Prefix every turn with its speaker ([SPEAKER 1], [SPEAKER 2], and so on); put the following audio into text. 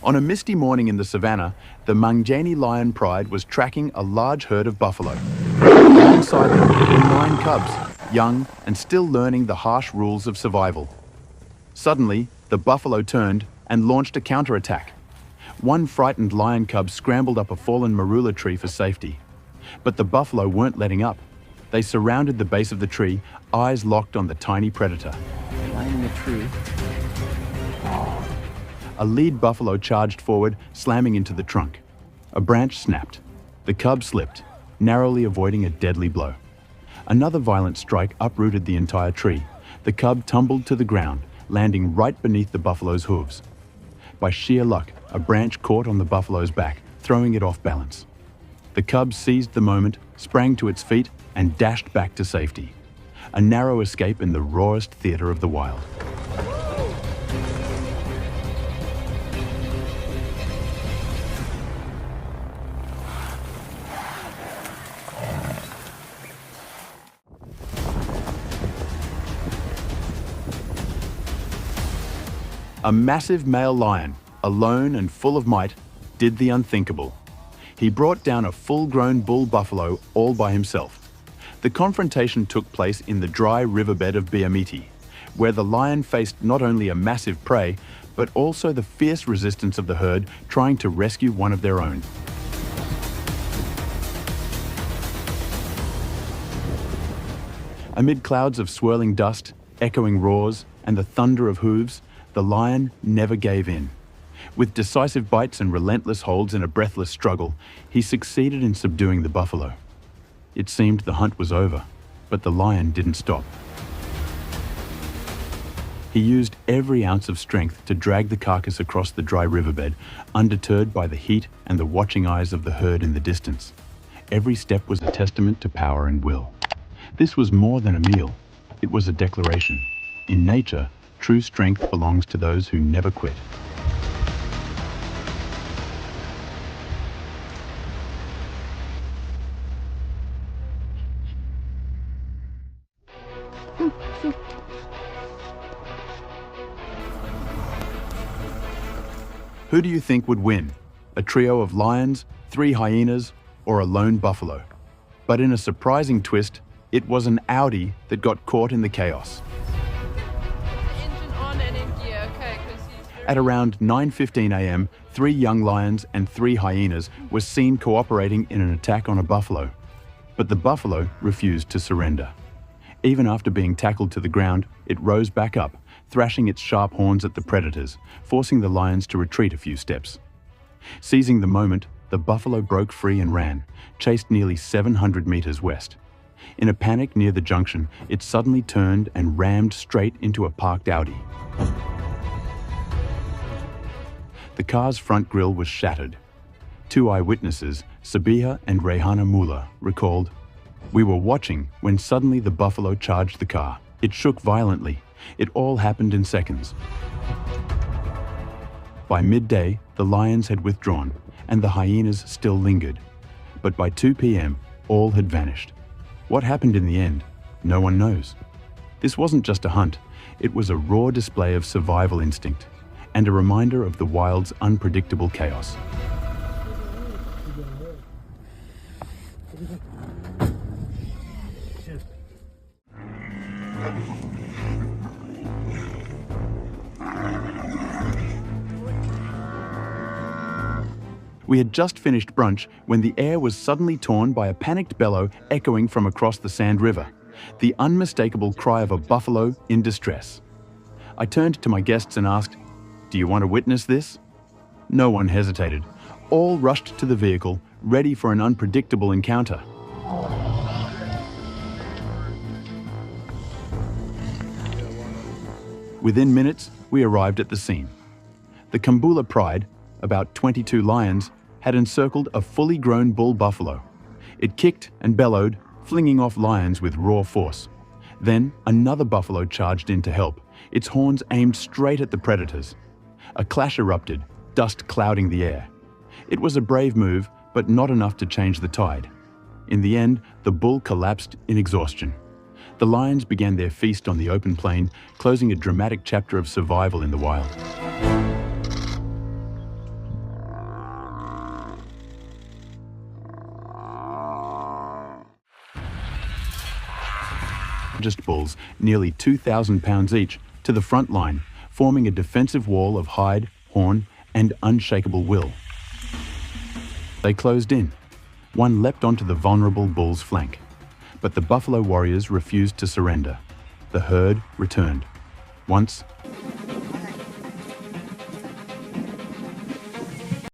[SPEAKER 1] On a misty morning in the savannah, the Mangeni lion pride was tracking a large herd of buffalo. Alongside them were 9 cubs, young and still learning the harsh rules of survival. Suddenly, the buffalo turned and launched a counterattack. One frightened lion cub scrambled up a fallen marula tree for safety. But the buffalo weren't letting up. They surrounded the base of the tree, eyes locked on the tiny predator.
[SPEAKER 2] Lining the tree.
[SPEAKER 1] A lead buffalo charged forward, slamming into the trunk. A branch snapped. The cub slipped, narrowly avoiding a deadly blow. Another violent strike uprooted the entire tree. The cub tumbled to the ground, landing right beneath the buffalo's hooves. By sheer luck, a branch caught on the buffalo's back, throwing it off balance. The cub seized the moment, sprang to its feet, and dashed back to safety. A narrow escape in the rawest theater of the wild. A massive male lion, alone and full of might, did the unthinkable. He brought down a full-grown bull buffalo all by himself. The confrontation took place in the dry riverbed of Biamiti, where the lion faced not only a massive prey, but also the fierce resistance of the herd trying to rescue one of their own. Amid clouds of swirling dust, echoing roars, and the thunder of hooves, the lion never gave in. With decisive bites and relentless holds in a breathless struggle, he succeeded in subduing the buffalo. It seemed the hunt was over, but the lion didn't stop. He used every ounce of strength to drag the carcass across the dry riverbed, undeterred by the heat and the watching eyes of the herd in the distance. Every step was a testament to power and will. This was more than a meal. It was a declaration. In nature, true strength belongs to those who never quit. Who do you think would win? A trio of lions, 3 hyenas, or a lone buffalo? But in a surprising twist, it was an Audi that got caught in the chaos. At around 9:15 a.m., 3 young lions and 3 hyenas were seen cooperating in an attack on a buffalo. But the buffalo refused to surrender. Even after being tackled to the ground, it rose back up, thrashing its sharp horns at the predators, forcing the lions to retreat a few steps. Seizing the moment, the buffalo broke free and ran, chased nearly 700 meters west. In a panic near the junction, it suddenly turned and rammed straight into a parked Audi. The car's front grille was shattered. 2 eyewitnesses, Sabiha and Rehana Mullah, recalled, "We were watching when suddenly the buffalo charged the car. It shook violently. It all happened in seconds." By midday, the lions had withdrawn and the hyenas still lingered. But by 2 p.m., all had vanished. What happened in the end? No one knows. This wasn't just a hunt. It was a raw display of survival instinct and a reminder of the wild's unpredictable chaos. We had just finished brunch when the air was suddenly torn by a panicked bellow echoing from across the Sand River, the unmistakable cry of a buffalo in distress. I turned to my guests and asked, "Do you want to witness this?" No one hesitated. All rushed to the vehicle, ready for an unpredictable encounter. Within minutes, we arrived at the scene. The Kambula Pride, about 22 lions, had encircled a fully grown bull buffalo. It kicked and bellowed, flinging off lions with raw force. Then another buffalo charged in to help, its horns aimed straight at the predators. A clash erupted, dust clouding the air. It was a brave move, but not enough to change the tide. In the end, the bull collapsed in exhaustion. The lions began their feast on the open plain, closing a dramatic chapter of survival in the wild. largest bulls, nearly 2,000 pounds each, to the front line, forming a defensive wall of hide, horn, and unshakable will. They closed in. One leapt onto the vulnerable bull's flank. But the buffalo warriors refused to surrender. The herd returned. Once,